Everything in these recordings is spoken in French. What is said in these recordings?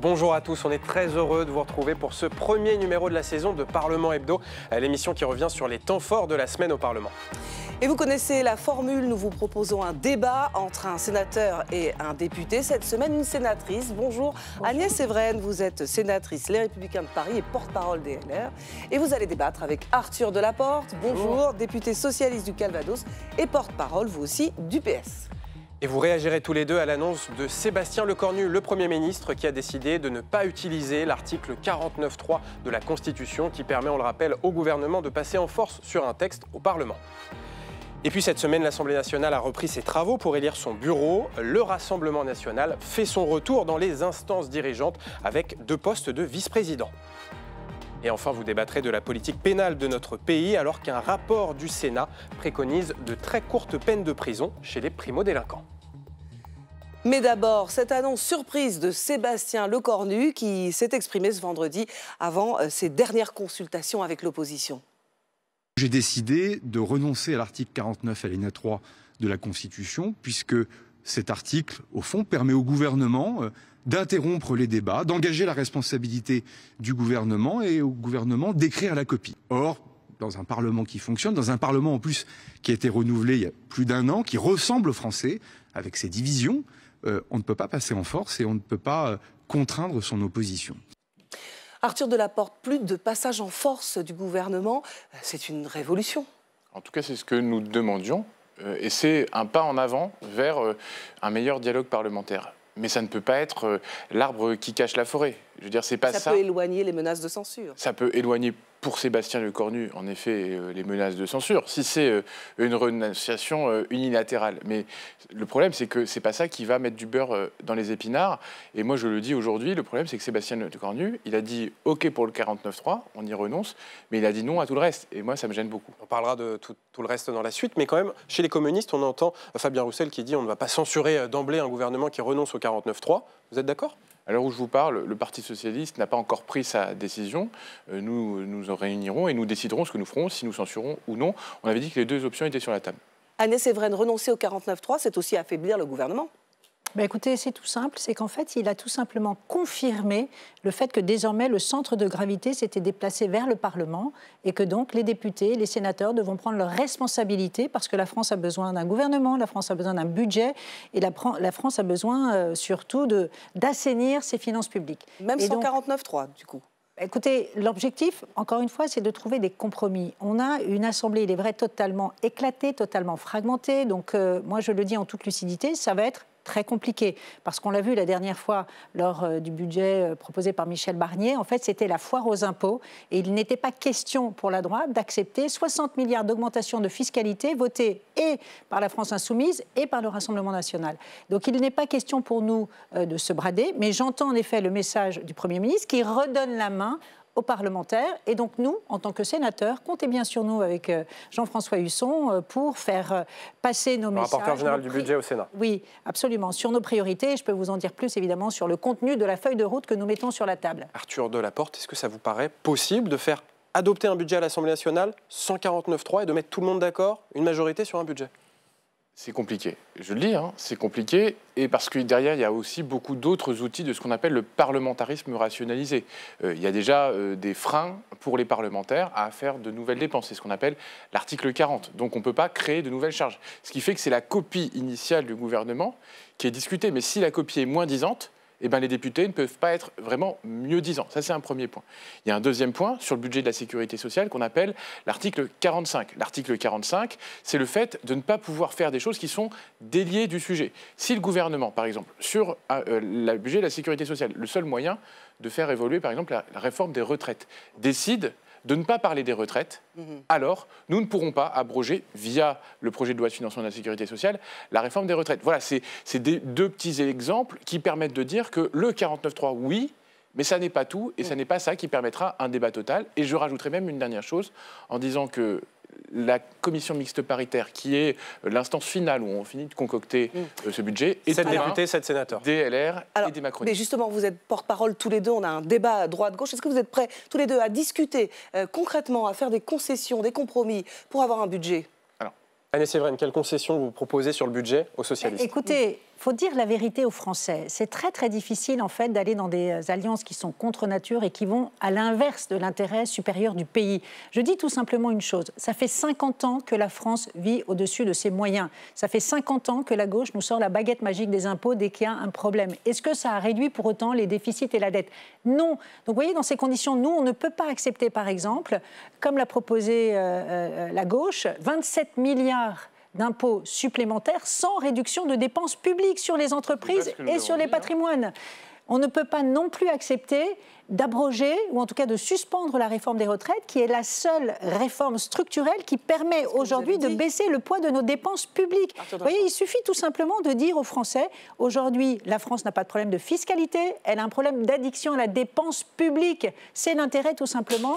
Bonjour à tous, on est très heureux de vous retrouver pour ce premier numéro de la saison de Parlement Hebdo, l'émission qui revient sur les temps forts de la semaine au Parlement. Et vous connaissez la formule, nous vous proposons un débat entre un sénateur et un député. Cette semaine, une sénatrice. Bonjour. Agnès Evren, vous êtes sénatrice Les Républicains de Paris et porte-parole des LR. Et vous allez débattre avec Arthur Delaporte. Bonjour, député socialiste du Calvados et porte-parole, vous aussi, du PS. Et vous réagirez tous les deux à l'annonce de Sébastien Lecornu, le Premier ministre, qui a décidé de ne pas utiliser l'article 49.3 de la Constitution qui permet, on le rappelle, au gouvernement de passer en force sur un texte au Parlement. Et puis cette semaine, l'Assemblée nationale a repris ses travaux pour élire son bureau. Le Rassemblement national fait son retour dans les instances dirigeantes avec 2 postes de vice-président. Et enfin, vous débattrez de la politique pénale de notre pays alors qu'un rapport du Sénat préconise de très courtes peines de prison chez les primo-délinquants. Mais d'abord, cette annonce surprise de Sébastien Lecornu qui s'est exprimé ce vendredi avant ses dernières consultations avec l'opposition. J'ai décidé de renoncer à l'article 49 alinéa 3 de la Constitution puisque cet article, au fond, permet au gouvernement d'interrompre les débats, d'engager la responsabilité du gouvernement et au gouvernement d'écrire la copie. Or, dans un Parlement qui fonctionne, dans un Parlement en plus qui a été renouvelé il y a plus d'1 an, qui ressemble aux Français, avec ses divisions, on ne peut pas passer en force et on ne peut pas contraindre son opposition. Arthur Delaporte, plus de passage en force du gouvernement, c'est une révolution. En tout cas, c'est ce que nous demandions et c'est un pas en avant vers un meilleur dialogue parlementaire. Mais ça ne peut pas être l'arbre qui cache la forêt. Je veux dire, c'est pas ça. Ça peut éloigner les menaces de censure. Ça peut éloigner pour Sébastien Lecornu, en effet, les menaces de censure, si c'est une renonciation unilatérale. Mais le problème, c'est que c'est pas ça qui va mettre du beurre dans les épinards. Et moi, je le dis aujourd'hui, le problème, c'est que Sébastien Lecornu, il a dit OK pour le 49.3, on y renonce, mais il a dit non à tout le reste. Et moi, ça me gêne beaucoup. On parlera de tout le reste dans la suite, mais quand même, chez les communistes, on entend Fabien Roussel qui dit on ne va pas censurer d'emblée un gouvernement qui renonce au 49.3. Vous êtes d'accord ? À l'heure où je vous parle, le Parti socialiste n'a pas encore pris sa décision. Nous nous en réunirons et nous déciderons ce que nous ferons, si nous censurons ou non. On avait dit que les 2 options étaient sur la table. Agnès Evren, renoncer au 49.3, c'est aussi affaiblir le gouvernement. Ben écoutez, c'est tout simple, c'est qu'en fait, il a tout simplement confirmé le fait que désormais le centre de gravité s'était déplacé vers le Parlement et que donc les députés, les sénateurs devront prendre leurs responsabilités parce que la France a besoin d'un gouvernement, la France a besoin d'un budget et la France a besoin surtout d'assainir ses finances publiques. Même sans 49.3 du coup. Écoutez, l'objectif, encore une fois, c'est de trouver des compromis. On a une Assemblée, il est vrai, totalement éclatée, totalement fragmentée. Donc, moi, je le dis en toute lucidité, ça va être très compliqué. Parce qu'on l'a vu la dernière fois lors du budget proposé par Michel Barnier, en fait, c'était la foire aux impôts. Et il n'était pas question pour la droite d'accepter 60 milliards d'augmentation de fiscalité votée et par la France Insoumise et par le Rassemblement national. Donc, il n'est pas question pour nous de se brader. Mais j'entends en effet le message du Premier ministre qui redonne la main aux parlementaires. Et donc nous, en tant que sénateurs, comptez bien sur nous avec Jean-François Husson pour faire passer nos messages. Le rapporteur général du budget au Sénat. Oui, absolument. Sur nos priorités, je peux vous en dire plus évidemment sur le contenu de la feuille de route que nous mettons sur la table. Arthur Delaporte, est-ce que ça vous paraît possible de faire adopter un budget à l'Assemblée nationale, 149.3, et de mettre tout le monde d'accord, une majorité sur un budget ? C'est compliqué, je le dis, hein, c'est compliqué, et parce que derrière, il y a aussi beaucoup d'autres outils de ce qu'on appelle le parlementarisme rationalisé. Il y a déjà des freins pour les parlementaires à faire de nouvelles dépenses, c'est ce qu'on appelle l'article 40. Donc on ne peut pas créer de nouvelles charges. Ce qui fait que c'est la copie initiale du gouvernement qui est discutée, mais si la copie est moins disante, eh ben, les députés ne peuvent pas être vraiment mieux disants. Ça, c'est un premier point. Il y a un deuxième point sur le budget de la sécurité sociale qu'on appelle l'article 45. L'article 45, c'est le fait de ne pas pouvoir faire des choses qui sont déliées du sujet. Si le gouvernement, par exemple, sur le budget de la sécurité sociale, le seul moyen de faire évoluer, par exemple, la réforme des retraites, décide de ne pas parler des retraites, alors nous ne pourrons pas abroger, via le projet de loi de financement de la sécurité sociale, la réforme des retraites. Voilà, c'est 2 petits exemples qui permettent de dire que le 49.3, oui, mais ça n'est pas tout, et ça n'est pas ça qui permettra un débat total. Et je rajouterai même une dernière chose, en disant que la commission mixte paritaire, qui est l'instance finale où on finit de concocter ce budget, est 7 députés, 7 sénateurs. Des LR et des macronistes. Mais justement, vous êtes porte-parole tous les deux, on a un débat droite-gauche. Est-ce que vous êtes prêts tous les deux à discuter concrètement, à faire des concessions, des compromis pour avoir un budget ? Agnès Evren, quelles concessions vous proposez sur le budget aux socialistes ? Écoutez, faut dire la vérité aux Français. C'est très très difficile en fait d'aller dans des alliances qui sont contre nature et qui vont à l'inverse de l'intérêt supérieur du pays. Je dis tout simplement une chose, ça fait 50 ans que la France vit au-dessus de ses moyens. Ça fait 50 ans que la gauche nous sort la baguette magique des impôts dès qu'il y a un problème. Est-ce que ça a réduit pour autant les déficits et la dette? Non. Donc vous voyez, dans ces conditions, nous, on ne peut pas accepter par exemple, comme l'a proposé la gauche, 27 milliards d'impôts supplémentaires sans réduction de dépenses publiques sur les entreprises et sur les patrimoines. On ne peut pas non plus accepter d'abroger, ou en tout cas de suspendre la réforme des retraites, qui est la seule réforme structurelle qui permet aujourd'hui de baisser le poids de nos dépenses publiques. Vous voyez, il suffit tout simplement de dire aux Français, aujourd'hui, la France n'a pas de problème de fiscalité, elle a un problème d'addiction à la dépense publique. C'est l'intérêt tout simplement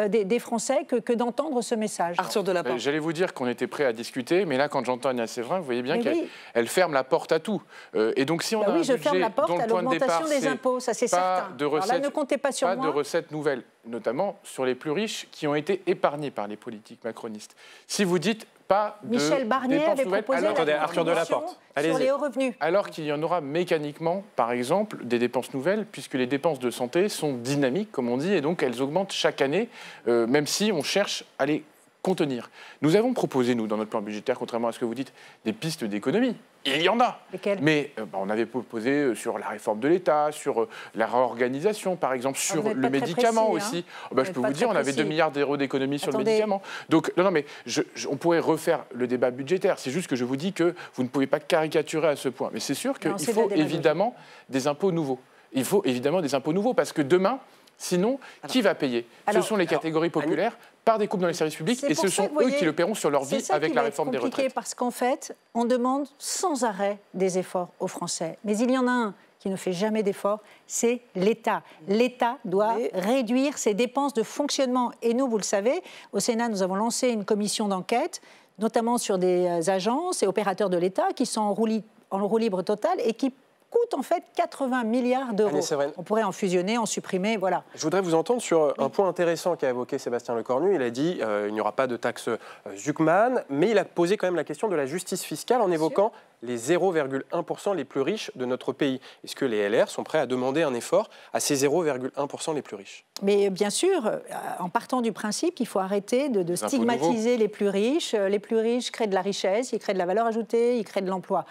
des Français que d'entendre ce message. Arthur Delaporte. J'allais vous dire qu'on était prêt à discuter, mais là, quand j'entends Agnès Séverin, vous voyez bien qu'elle ferme la porte à tout. Et donc, si on a un budget ferme la porte dont le à point de départ, l'augmentation des impôts, ça c'est certain. De recettes, pas de recettes nouvelles, notamment sur les plus riches qui ont été épargnés par les politiques macronistes. Si vous dites pas de Michel Barnier avait proposé Arthur Delaporte. Sur les hauts revenus. Alors qu'il y en aura mécaniquement, par exemple, des dépenses nouvelles, puisque les dépenses de santé sont dynamiques, comme on dit, et donc elles augmentent chaque année, même si on cherche à les contenir. Nous avons proposé, nous, dans notre plan budgétaire, contrairement à ce que vous dites, des pistes d'économie. Il y en a. Lesquelles ? Mais on avait proposé sur la réforme de l'État, sur la réorganisation, par exemple, sur le médicament aussi. Je peux vous dire, on avait 2 milliards d'euros d'économies sur le médicament. Donc, non, mais on pourrait refaire le débat budgétaire. C'est juste que je vous dis que vous ne pouvez pas caricaturer à ce point. Mais c'est sûr qu'il faut évidemment des impôts nouveaux. Il faut évidemment des impôts nouveaux parce que demain, sinon, qui va payer? Ce sont les catégories populaires par des coupes dans les services publics et ce sont eux qui le paieront sur leur vie avec la réforme des retraites. C'est parce qu'en fait, on demande sans arrêt des efforts aux Français. Mais il y en a un qui ne fait jamais d'efforts, c'est l'État. L'État doit réduire ses dépenses de fonctionnement. Et nous, vous le savez, au Sénat, nous avons lancé une commission d'enquête, notamment sur des agences et opérateurs de l'État qui sont en roue libre totale et qui coûte en fait 80 milliards d'euros. On pourrait en fusionner, en supprimer, voilà. Je voudrais vous entendre sur un point intéressant qu'a évoqué Sébastien Lecornu. Il a dit il n'y aura pas de taxe Zuckman, mais il a posé quand même la question de la justice fiscale en évoquant les 0,1% les plus riches de notre pays. Est-ce que les LR sont prêts à demander un effort à ces 0,1% les plus riches? Mais bien sûr, en partant du principe qu'il faut arrêter de stigmatiser les plus riches. Les plus riches créent de la richesse, ils créent de la valeur ajoutée, ils créent de l'emploi.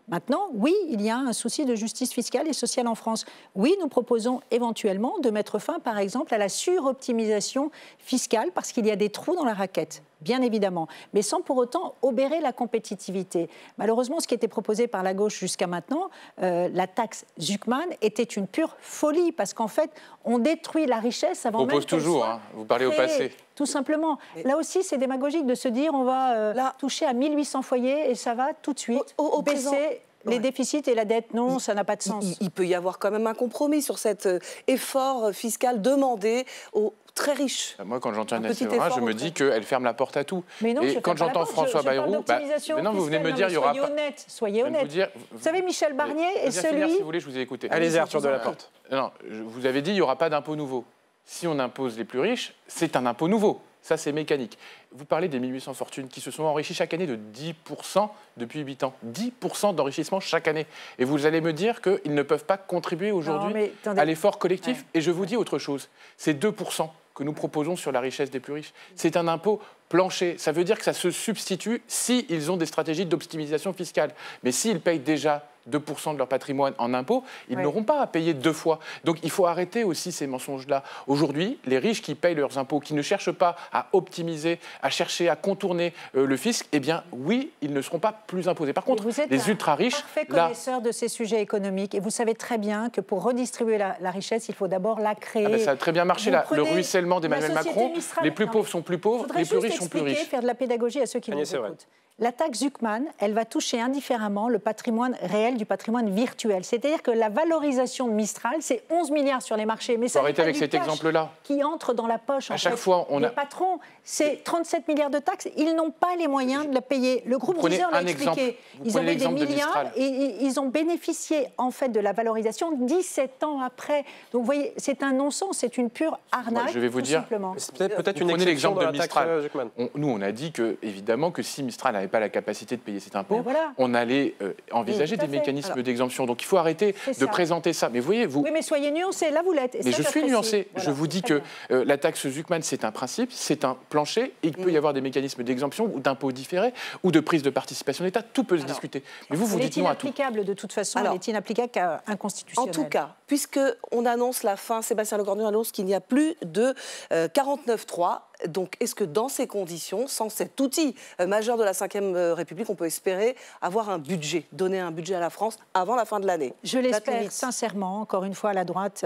Maintenant, oui, il y a un souci de justice fiscale et sociale en France. Oui, nous proposons éventuellement de mettre fin, par exemple, à la suroptimisation fiscale parce qu'il y a des trous dans la raquette, bien évidemment, mais sans pour autant obérer la compétitivité. Malheureusement, ce qui était proposé par la gauche jusqu'à maintenant, la taxe Zuckman, était une pure folie parce qu'en fait, on détruit la richesse avant même qu'elle soit toujours, vous parlez au passé. Tout simplement. Là aussi, c'est démagogique de se dire on va toucher à 1800 foyers et ça va tout de suite baisser les déficits et la dette. Non, ça n'a pas de sens. Il peut y avoir quand même un compromis sur cet effort fiscal demandé aux très riches. Moi, quand j'entends Agnès Séverin, je me dis qu'elle ferme la porte à tout. Mais non, et quand j'entends François Bayrou, maintenant vous venez me dire il y aura pas. Soyez honnête. Vous savez, Michel Barnier est celui. Si vous voulez, je vous ai écouté. Allez-y, Arthur Delaporte. Non, vous avez dit il n'y aura pas d'impôt nouveau. Si on impose les plus riches, c'est un impôt nouveau. Ça, c'est mécanique. Vous parlez des 1800 fortunes qui se sont enrichies chaque année de 10% depuis 8 ans. 10% d'enrichissement chaque année. Et vous allez me dire qu'ils ne peuvent pas contribuer aujourd'hui à l'effort collectif. Ouais. Et je vous dis autre chose. C'est 2% que nous proposons sur la richesse des plus riches. C'est un impôt plancher. Ça veut dire que ça se substitue s'ils ont des stratégies d'optimisation fiscale. Mais s'ils payent déjà 2% de leur patrimoine en impôts, ils n'auront pas à payer 2 fois. Donc il faut arrêter aussi ces mensonges-là. Aujourd'hui, les riches qui payent leurs impôts, qui ne cherchent pas à optimiser, à chercher à contourner le fisc, eh bien oui, ils ne seront pas plus imposés. Par contre, les ultra-riches... Vous êtes un parfait connaisseur de ces sujets économiques et vous savez très bien que pour redistribuer la richesse, il faut d'abord la créer. Ça a très bien marché, le ruissellement d'Emmanuel Macron. Les plus pauvres sont plus pauvres, les plus riches sont plus riches. Faire de la pédagogie à ceux qui nous écoutent. La taxe Zuckman, elle va toucher indifféremment le patrimoine réel du patrimoine virtuel. C'est-à-dire que la valorisation de Mistral, c'est 11 milliards sur les marchés. Mais ça arrêter avec cet exemple-là. Qui entre dans la poche à chaque fois, des patrons. C'est 37 milliards de taxes. Ils n'ont pas les moyens de la payer. Le groupe Deezer l'a expliqué. Ils avaient des milliards et ils ont bénéficié en fait de la valorisation 17 ans après. Donc vous voyez, c'est un non-sens, c'est une pure arnaque. Je vais vous dire, simplement. C'est peut-être une exception l'exemple de Mistral. Zuckman. Nous, on a dit que évidemment que si Mistral n'avait pas la capacité de payer cet impôt, Ben voilà. on allait envisager Tout à des fait. mécanismes Alors, d'exemption. Donc il faut arrêter c'est de ça. présenter ça. Mais vous voyez, vous... Oui, mais soyez nuancés, là vous l'êtes. Et Mais ça, je suis j'apprécie. nuancé. Voilà, Je vous dis très que bien. la taxe Zuckman, c'est un principe, c'est un plancher, et il peut y avoir des mécanismes d'exemption ou d'impôts différés ou de prise de participation d'État. Tout peut se discuter. Mais vous Elle est dites non à tout. inapplicable de toute façon, Alors, elle est inapplicable qu'à inconstitutionnelle. En tout cas, puisqu'on annonce la fin, Sébastien Lecornu annonce qu'il n'y a plus de 49.3. Donc, est-ce que dans ces conditions, sans cet outil majeur de la Ve République, on peut espérer avoir un budget, donner un budget à la France avant la fin de l'année? Je l'espère sincèrement. Encore une fois, la droite,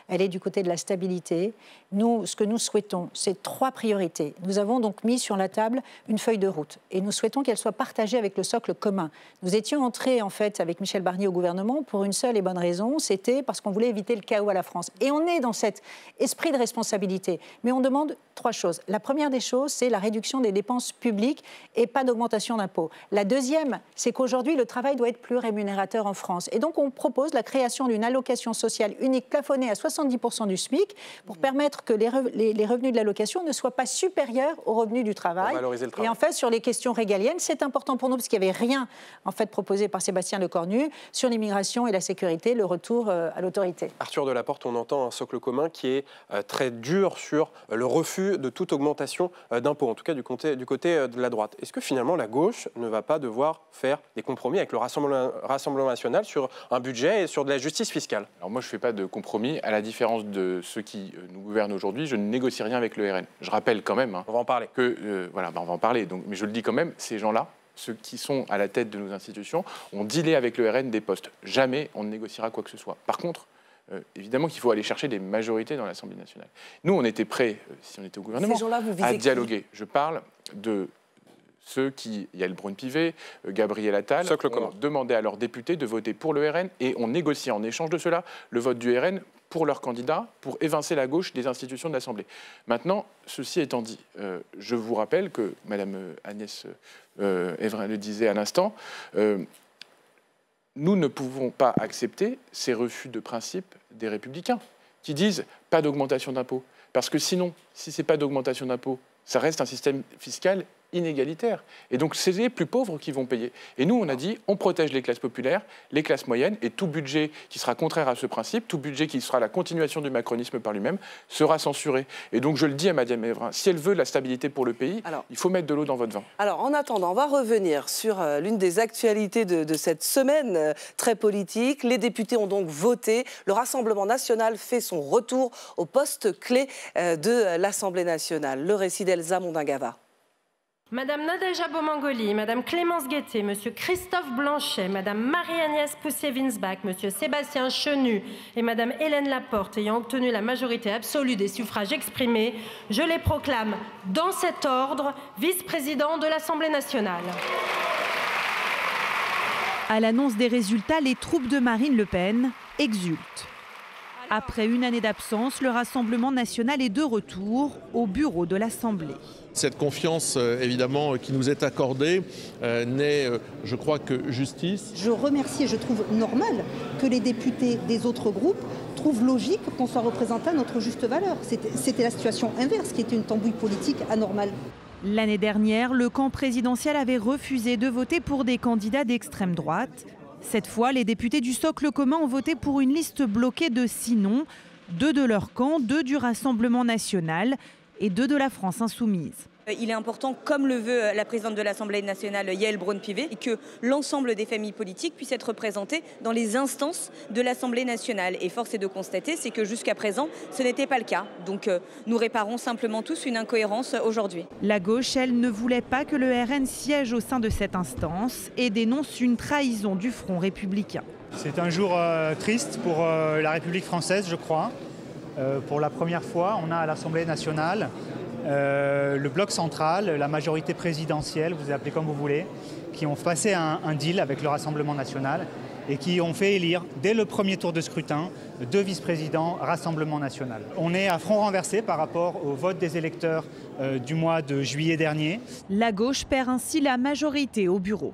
elle est du côté de la stabilité. Nous, ce que nous souhaitons, c'est 3 priorités. Nous avons donc mis sur la table une feuille de route et nous souhaitons qu'elle soit partagée avec le socle commun. Nous étions entrés, en fait, avec Michel Barnier au gouvernement pour une seule et bonne raison, c'était parce qu'on voulait éviter le chaos à la France. Et on est dans cet esprit de responsabilité. Mais on demande 3 choses. La première des choses, c'est la réduction des dépenses publiques et pas d'augmentation d'impôts. La deuxième, c'est qu'aujourd'hui, le travail doit être plus rémunérateur en France. Et donc, on propose la création d'une allocation sociale unique plafonnée à 70% du SMIC pour permettre que les revenus de l'allocation ne soient pas supérieurs aux revenus du travail. Valoriser le travail. Et en fait, sur les questions régaliennes, c'est important pour nous parce qu'il n'y avait rien en fait, proposé par Sébastien Lecornu sur l'immigration et la sécurité, le retour à l'autorité. Arthur Delaporte, on entend un socle commun qui est très dur sur le refus de toute augmentation d'impôts, en tout cas du côté de la droite. Est-ce que finalement la gauche ne va pas devoir faire des compromis avec le Rassemblement national sur un budget et sur de la justice fiscale? Alors moi, je ne fais pas de compromis. À la différence de ceux qui nous gouvernent aujourd'hui, je ne négocie rien avec le RN. Je rappelle quand même On va en parler. que, voilà, on va en parler, donc, mais je le dis quand même, ces gens-là, ceux qui sont à la tête de nos institutions, ont dealé avec le RN des postes. Jamais on ne négociera quoi que ce soit. Par contre, évidemment qu'il faut aller chercher des majorités dans l'Assemblée nationale. Nous, on était prêts, si on était au gouvernement, Ces gens-là, vous visez à qui? dialoguer. Je parle de ceux qui, Yael Braun-Pivet, Gabriel Attal, ont demandé à leurs députés de voter pour le RN et on négocie en échange de cela le vote du RN pour leur candidat, pour évincer la gauche des institutions de l'Assemblée. Maintenant, ceci étant dit, je vous rappelle que Mme Agnès Evren le disait à l'instant, nous ne pouvons pas accepter ces refus de principe des Républicains qui disent pas d'augmentation d'impôts. Parce que sinon, si ce n'est pas d'augmentation d'impôts, ça reste un système fiscal inégalitaire. Et donc, c'est les plus pauvres qui vont payer. Et nous, on a dit, on protège les classes populaires, les classes moyennes, et tout budget qui sera contraire à ce principe, tout budget qui sera la continuation du macronisme par lui-même, sera censuré. Et donc, je le dis à Mme Evren, si elle veut la stabilité pour le pays, il faut mettre de l'eau dans votre vin. Alors, en attendant, on va revenir sur l'une des actualités de cette semaine très politique. Les députés ont donc voté. Le Rassemblement national fait son retour au poste clé de l'Assemblée nationale. Le récit d'Elsa Mondingava. Madame Nadège Beaumangoli, Madame Clémence Guettet, Monsieur Christophe Blanchet, Madame Marie-Agnès Poussier-Winsbach, Monsieur Sébastien Chenu et Madame Hélène Laporte ayant obtenu la majorité absolue des suffrages exprimés, je les proclame dans cet ordre vice-président de l'Assemblée nationale. À l'annonce des résultats, les troupes de Marine Le Pen exultent. Après une année d'absence, le Rassemblement national est de retour au bureau de l'Assemblée. Cette confiance, évidemment, qui nous est accordée n'est, je crois, que justice. Je remercie et je trouve normal que les députés des autres groupes trouvent logique qu'on soit représenté à notre juste valeur. C'était la situation inverse qui était une tambouille politique anormale. L'année dernière, le camp présidentiel avait refusé de voter pour des candidats d'extrême droite. Cette fois, les députés du socle commun ont voté pour une liste bloquée de 6 noms, 2 de leur camp, 2 du Rassemblement national et 2 de la France insoumise. Il est important, comme le veut la présidente de l'Assemblée nationale, Yael Braun-Pivet, que l'ensemble des familles politiques puissent être représentées dans les instances de l'Assemblée nationale. Et force est de constater, c'est que jusqu'à présent, ce n'était pas le cas. Donc nous réparons simplement tous une incohérence aujourd'hui. La gauche, elle, ne voulait pas que le RN siège au sein de cette instance et dénonce une trahison du Front républicain. C'est un jour triste pour la République française, je crois. Pour la première fois, on a à l'Assemblée nationale le bloc central, la majorité présidentielle, vous appelez comme vous voulez, qui ont passé un deal avec le Rassemblement national et qui ont fait élire, dès le premier tour de scrutin, 2 vice-présidents Rassemblement national. On est à front renversé par rapport au vote des électeurs du mois de juillet dernier. La gauche perd ainsi la majorité au bureau.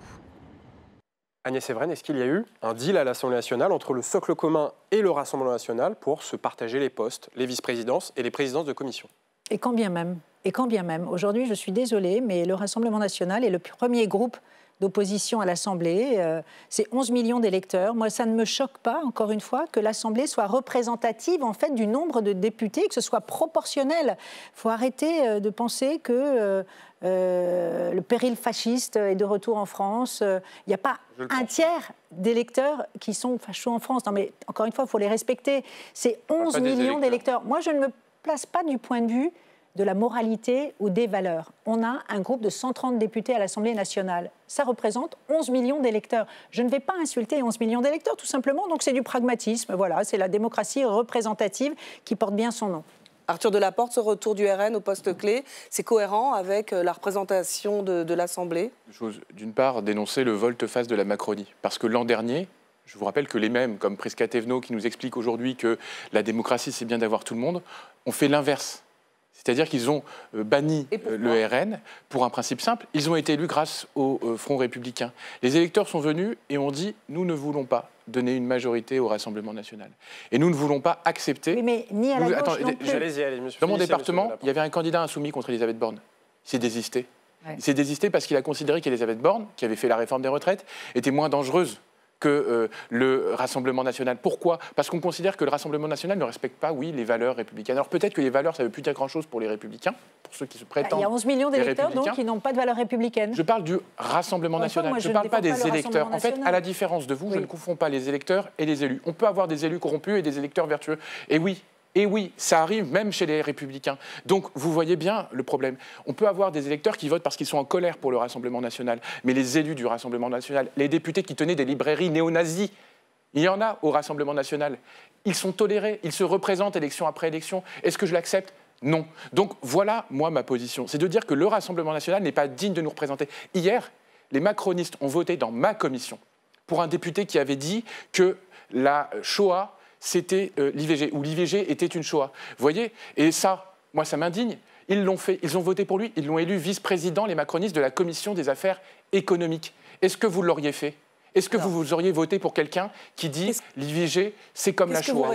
Agnès Evren, est-ce qu'il y a eu un deal à l'Assemblée nationale entre le socle commun et le Rassemblement national pour se partager les postes, les vice-présidences et les présidences de commission? Et quand bien même, Et quand bien même, aujourd'hui, je suis désolée, mais le Rassemblement national est le premier groupe d'opposition à l'Assemblée. C'est 11 millions d'électeurs. Moi, ça ne me choque pas, encore une fois, que l'Assemblée soit représentative, en fait, du nombre de députés, que ce soit proportionnel. Il faut arrêter de penser que le péril fasciste est de retour en France. Il n'y a pas un tiers d'électeurs qui sont fachos en France. Non, mais encore une fois, il faut les respecter. C'est 11 millions d'électeurs. Moi, je ne me place pas du point de vue de la moralité ou des valeurs. On a un groupe de 130 députés à l'Assemblée nationale. Ça représente 11 millions d'électeurs. Je ne vais pas insulter 11 millions d'électeurs, tout simplement. Donc c'est du pragmatisme. Voilà, c'est la démocratie représentative qui porte bien son nom. Arthur Delaporte, ce retour du RN au poste clé, c'est cohérent avec la représentation de l'Assemblée? D'une part, dénoncer le volte-face de la Macronie. Parce que l'an dernier, je vous rappelle que les mêmes, comme Prisca Thévenot, qui nous expliquent aujourd'hui que la démocratie, c'est bien d'avoir tout le monde, ont fait l'inverse. C'est-à-dire qu'ils ont banni le RN pour un principe simple. Ils ont été élus grâce au Front républicain. Les électeurs sont venus et ont dit « nous ne voulons pas donner une majorité au Rassemblement national. Et nous ne voulons pas accepter... » Mais ni à la gauche non plus. Dans mon département, il y avait un candidat insoumis contre Elisabeth Borne. Il s'est désisté. Ouais. Il s'est désisté parce qu'il a considéré qu'Elisabeth Borne, qui avait fait la réforme des retraites, était moins dangereuse que le Rassemblement national. Pourquoi? Parce qu'on considère que le Rassemblement national ne respecte pas, oui, les valeurs républicaines. Alors peut-être que les valeurs, ça ne veut plus dire grand-chose pour les républicains, pour ceux qui se prétendent. Il y a 11 millions d'électeurs donc qui n'ont pas de valeurs républicaines. Je parle du Rassemblement national, je ne parle pas des électeurs. En fait, à la différence de vous, je ne confonds pas les électeurs et les élus. On peut avoir des élus corrompus et des électeurs vertueux. Et oui, ça arrive même chez les Républicains. Donc, vous voyez bien le problème. On peut avoir des électeurs qui votent parce qu'ils sont en colère pour le Rassemblement national. Mais les élus du Rassemblement national, les députés qui tenaient des librairies néo-nazis, il y en a au Rassemblement national. Ils sont tolérés, ils se représentent élection après élection. Est-ce que je l'accepte? Non. Donc, voilà, moi, ma position. C'est de dire que le Rassemblement national n'est pas digne de nous représenter. Hier, les macronistes ont voté dans ma commission pour un député qui avait dit que la Shoah c'était l'IVG, ou l'IVG était une Shoah. Vous voyez? Et ça, moi, ça m'indigne. Ils l'ont fait, ils ont voté pour lui, ils l'ont élu vice-président, les macronistes, de la Commission des affaires économiques. Est-ce que vous l'auriez fait? Est-ce que vous auriez voté pour quelqu'un qui dit l'IVG, c'est comme la Shoah?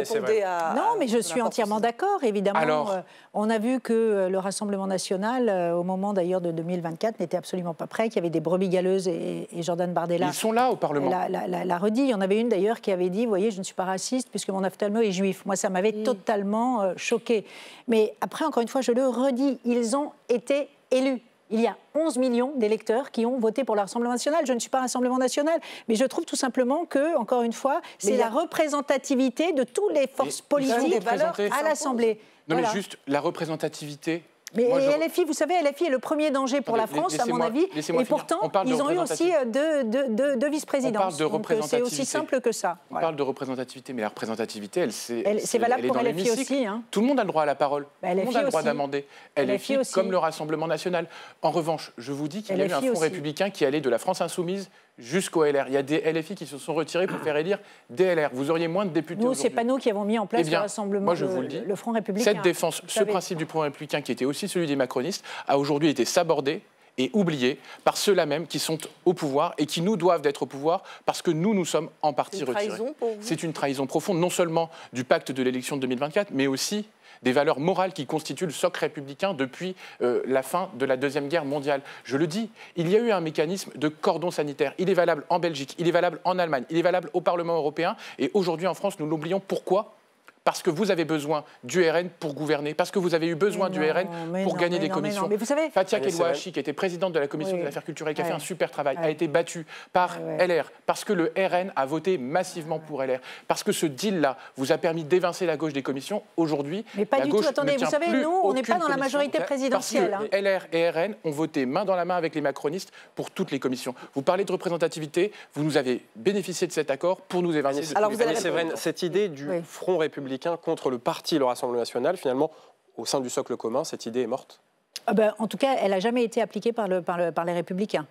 Non, mais je suis entièrement d'accord, évidemment. Alors, on a vu que le Rassemblement national, au moment d'ailleurs de 2024, n'était absolument pas prêt, qu'il y avait des brebis galeuses et Jordan Bardella. Ils sont là au Parlement. L'a redit. Il y en avait une d'ailleurs qui avait dit, vous voyez, je ne suis pas raciste puisque mon ophtalmo est juif. Moi, ça m'avait totalement choquée. Mais après, encore une fois, je le redis, ils ont été élus. Il y a 11 millions d'électeurs qui ont voté pour le Rassemblement national. Je ne suis pas Rassemblement national, mais je trouve tout simplement que, encore une fois, c'est la représentativité de toutes les forces politiques à l'Assemblée. Non, mais juste la représentativité. Mais LFI, vous savez, LFI est le premier danger pour la France, à mon avis. Et pourtant, ils ont eu aussi deux vice-présidences. C'est aussi simple que ça. On parle de représentativité, mais la représentativité, c'est valable pour LFI aussi. Tout le monde a le droit à la parole. Tout le monde a le droit d'amender. LFI comme le Rassemblement national. En revanche, je vous dis qu'il y a eu un Front républicain qui allait de la France insoumise jusqu'au LR. Il y a des LFI qui se sont retirés pour faire élire des LR. Vous auriez moins de députés aujourd'hui. Nous, c'est pas nous qui avons mis en place le Rassemblement, moi, je vous le dis, le Front républicain. Cette défense, ce principe du Front républicain qui était aussi celui des macronistes, a aujourd'hui été sabordé et oublié par ceux-là même qui sont au pouvoir et qui nous doivent d'être au pouvoir parce que nous sommes en partie retirés. C'est une trahison profonde, non seulement du pacte de l'élection de 2024, mais aussi des valeurs morales qui constituent le socle républicain depuis la fin de la Deuxième Guerre mondiale. Je le dis, il y a eu un mécanisme de cordon sanitaire. Il est valable en Belgique, il est valable en Allemagne, il est valable au Parlement européen. Et aujourd'hui en France, nous l'oublions. Pourquoi ? Parce que vous avez besoin du RN pour gouverner, parce que vous avez eu besoin du RN pour gagner des commissions. Fatia Kelouachi, qui était présidente de la commission des affaires culturelles, qui a fait un super travail, a été battue par LR, parce que le RN a voté massivement pour LR, parce que ce deal-là vous a permis d'évincer la gauche des commissions. Aujourd'hui, mais pas du tout. Attendez, vous savez, nous, on n'est pas dans la majorité présidentielle. Parce que LR et RN ont voté main dans la main avec les macronistes pour toutes les commissions. Vous parlez de représentativité, vous nous avez bénéficié de cet accord pour nous évincer. Alors, vous avez cette idée du Front républicain contre le parti, le Rassemblement national, finalement, au sein du socle commun, cette idée est morte? En tout cas, elle n'a jamais été appliquée par les Républicains.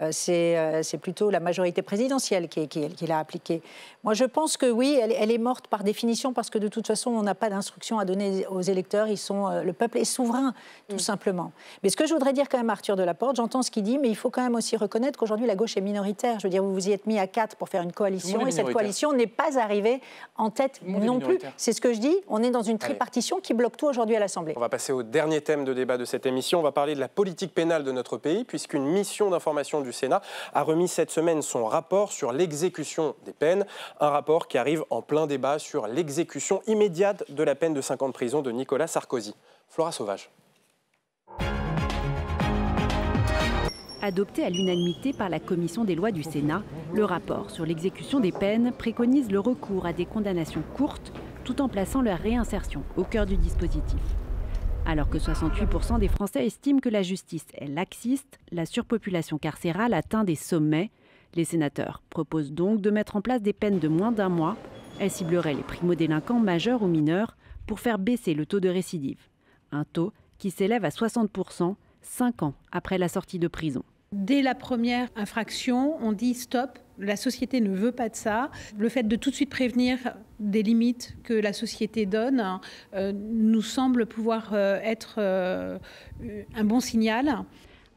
C'est plutôt la majorité présidentielle qui l'a appliquée. Moi, je pense que oui, elle est morte par définition parce que de toute façon, on n'a pas d'instruction à donner aux électeurs. Le peuple est souverain, tout simplement. Mais ce que je voudrais dire quand même à Arthur Delaporte, j'entends ce qu'il dit, mais il faut quand même aussi reconnaître qu'aujourd'hui, la gauche est minoritaire. Je veux dire, vous vous y êtes mis à 4 pour faire une coalition et cette coalition n'est pas arrivée en tête non plus. C'est ce que je dis. On est dans une tripartition qui bloque tout aujourd'hui à l'Assemblée. On va passer au dernier thème de débat de cette émission. On va parler de la politique pénale de notre pays, puisqu'une mission d'information du Sénat a remis cette semaine son rapport sur l'exécution des peines. Un rapport qui arrive en plein débat sur l'exécution immédiate de la peine de 5 ans de prison de Nicolas Sarkozy. Flora Sauvage. Adopté à l'unanimité par la commission des lois du Sénat, le rapport sur l'exécution des peines préconise le recours à des condamnations courtes tout en plaçant leur réinsertion au cœur du dispositif. Alors que 68% des Français estiment que la justice est laxiste, la surpopulation carcérale atteint des sommets. Les sénateurs proposent donc de mettre en place des peines de moins d'1 mois. Elles cibleraient les primo-délinquants majeurs ou mineurs pour faire baisser le taux de récidive. Un taux qui s'élève à 60%, 5 ans après la sortie de prison. Dès la première infraction, on dit stop, la société ne veut pas de ça. Le fait de tout de suite prévenir des limites que la société donne nous semble pouvoir être un bon signal.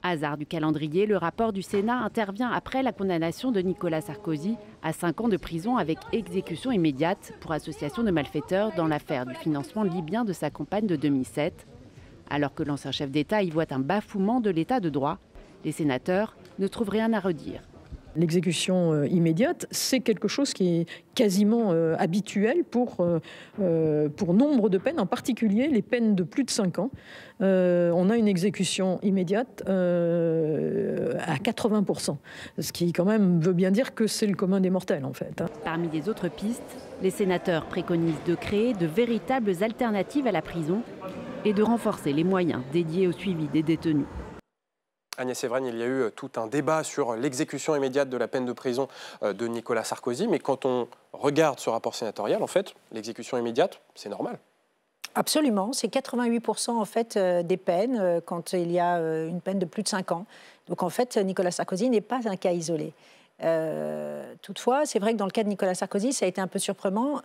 Hasard du calendrier, le rapport du Sénat intervient après la condamnation de Nicolas Sarkozy à 5 ans de prison avec exécution immédiate pour association de malfaiteurs dans l'affaire du financement libyen de sa compagne de 2007. Alors que l'ancien chef d'État y voit un bafouement de l'état de droit, les sénateurs ne trouvent rien à redire. L'exécution immédiate, c'est quelque chose qui est quasiment habituel pour nombre de peines, en particulier les peines de plus de 5 ans. On a une exécution immédiate à 80%, ce qui quand même veut bien dire que c'est le commun des mortels en fait. Parmi les autres pistes, les sénateurs préconisent de créer de véritables alternatives à la prison et de renforcer les moyens dédiés au suivi des détenus. Agnès Evren, il y a eu tout un débat sur l'exécution immédiate de la peine de prison de Nicolas Sarkozy. Mais quand on regarde ce rapport sénatorial, en fait, l'exécution immédiate, c'est normal. Absolument, c'est 88% en fait des peines quand il y a une peine de plus de 5 ans. Donc en fait, Nicolas Sarkozy n'est pas un cas isolé. Toutefois, c'est vrai que dans le cas de Nicolas Sarkozy, ça a été un peu surprenant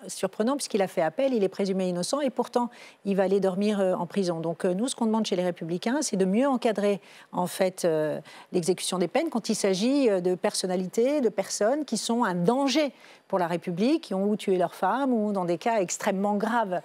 puisqu'il a fait appel, il est présumé innocent et pourtant il va aller dormir en prison. Donc nous, ce qu'on demande chez les Républicains, c'est de mieux encadrer en fait l'exécution des peines quand il s'agit de personnalités, de personnes qui sont un danger pour la République, qui ont ou tué leur femme ou dans des cas extrêmement graves.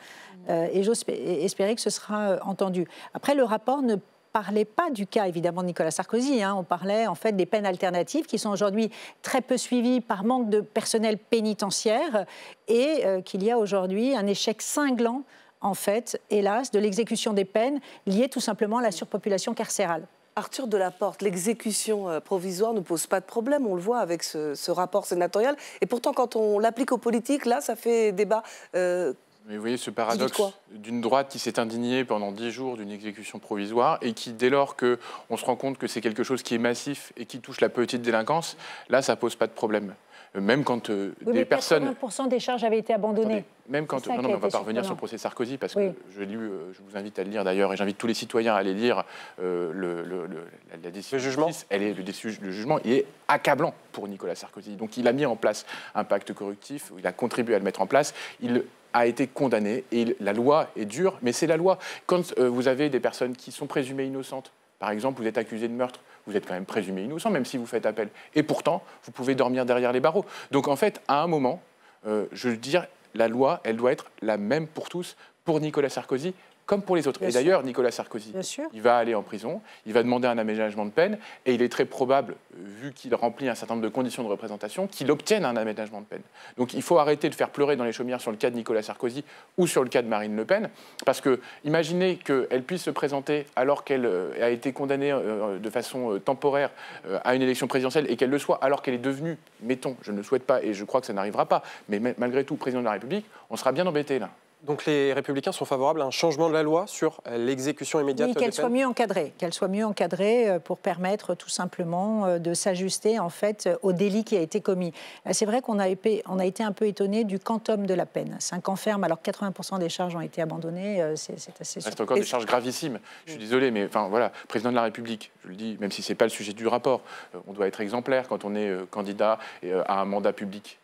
Et j'ose espérer que ce sera entendu. Après, le rapport ne parlait pas du cas, évidemment, de Nicolas Sarkozy. On parlait, en fait, des peines alternatives qui sont aujourd'hui très peu suivies par manque de personnel pénitentiaire et qu'il y a aujourd'hui un échec cinglant, en fait, hélas, de l'exécution des peines liée tout simplement à la surpopulation carcérale. Arthur Delaporte, l'exécution provisoire ne pose pas de problème, on le voit avec ce rapport sénatorial. Et pourtant, quand on l'applique aux politiques, là, ça fait débat. Mais vous voyez ce paradoxe d'une droite qui s'est indignée pendant 10 jours d'une exécution provisoire et qui, dès lors qu'on se rend compte que c'est quelque chose qui est massif et qui touche la petite délinquance, là, ça ne pose pas de problème. Même quand des personnes... 80% des charges avaient été abonnées. Attendez, même quand... Non, mais on va pas revenir sur le procès Sarkozy, parce que je vous invite à le lire d'ailleurs, et j'invite tous les citoyens à aller lire la décision. Le jugement. Le jugement, il est accablant pour Nicolas Sarkozy. Donc il a mis en place un pacte corruptif, il a contribué à le mettre en place, il a été condamné, et la loi est dure, mais c'est la loi. Quand vous avez des personnes qui sont présumées innocentes, par exemple, vous êtes accusé de meurtre, vous êtes quand même présumé innocent, même si vous faites appel. Et pourtant, vous pouvez dormir derrière les barreaux. Donc en fait, à un moment, je veux dire, la loi, elle doit être la même pour tous, pour Nicolas Sarkozy, comme pour les autres. Et d'ailleurs, Nicolas Sarkozy, il va aller en prison, il va demander un aménagement de peine, et il est très probable, vu qu'il remplit un certain nombre de conditions de représentation, qu'il obtienne un aménagement de peine. Donc il faut arrêter de faire pleurer dans les chaumières sur le cas de Nicolas Sarkozy ou sur le cas de Marine Le Pen, parce que imaginez qu'elle puisse se présenter alors qu'elle a été condamnée de façon temporaire à une élection présidentielle, et qu'elle le soit alors qu'elle est devenue, mettons, je ne le souhaite pas, et je crois que ça n'arrivera pas, mais malgré tout, président de la République, on sera bien embêté là. Donc les Républicains sont favorables à un changement de la loi sur l'exécution immédiate oui, des peines. Qu'elle soit mieux encadrée pour permettre tout simplement de s'ajuster en fait au délit qui a été commis. C'est vrai qu'on a été un peu étonné du quantum de la peine. 5 ans ferme alors que 80% des charges ont été abandonnées, c'est assez surprenant. C'est encore des charges gravissimes. Je suis désolé, mais enfin voilà, président de la République, je le dis, même si c'est pas le sujet du rapport, on doit être exemplaire quand on est candidat à un mandat public.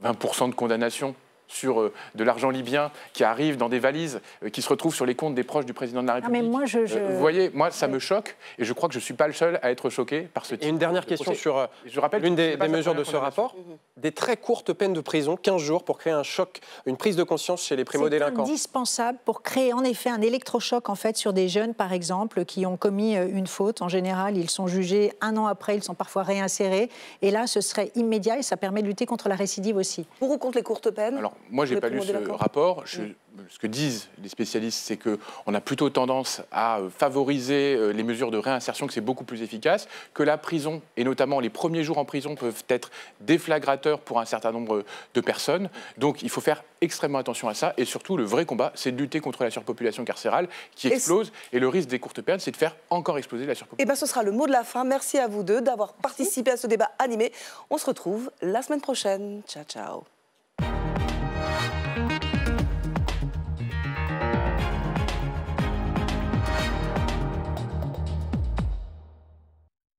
20% de condamnation sur de l'argent libyen qui arrive dans des valises, qui se retrouve sur les comptes des proches du président de la République. Mais moi, vous voyez, moi, ça me choque, et je crois que je ne suis pas le seul à être choqué par ce type. Et une dernière question sur l'une des mesures de ce rapport. Des très courtes peines de prison, 15 jours, pour créer un choc, une prise de conscience chez les primo-délinquants. C'est indispensable pour créer en effet un électrochoc en fait, sur des jeunes, par exemple, qui ont commis une faute. En général, ils sont jugés 1 an après, ils sont parfois réinsérés. Et là, ce serait immédiat et ça permet de lutter contre la récidive aussi. Pour ou contre les courtes peines? Alors, moi, je n'ai pas lu ce rapport. Ce que disent les spécialistes, c'est qu'on a plutôt tendance à favoriser les mesures de réinsertion, que c'est beaucoup plus efficace, que la prison, et notamment les premiers jours en prison, peuvent être déflagrateurs pour un certain nombre de personnes. Donc, il faut faire extrêmement attention à ça. Et surtout, le vrai combat, c'est de lutter contre la surpopulation carcérale qui explose. Et le risque des courtes peines, c'est de faire encore exploser la surpopulation. Eh bien, ce sera le mot de la fin. Merci à vous deux d'avoir participé à ce débat animé. On se retrouve la semaine prochaine. Ciao, ciao.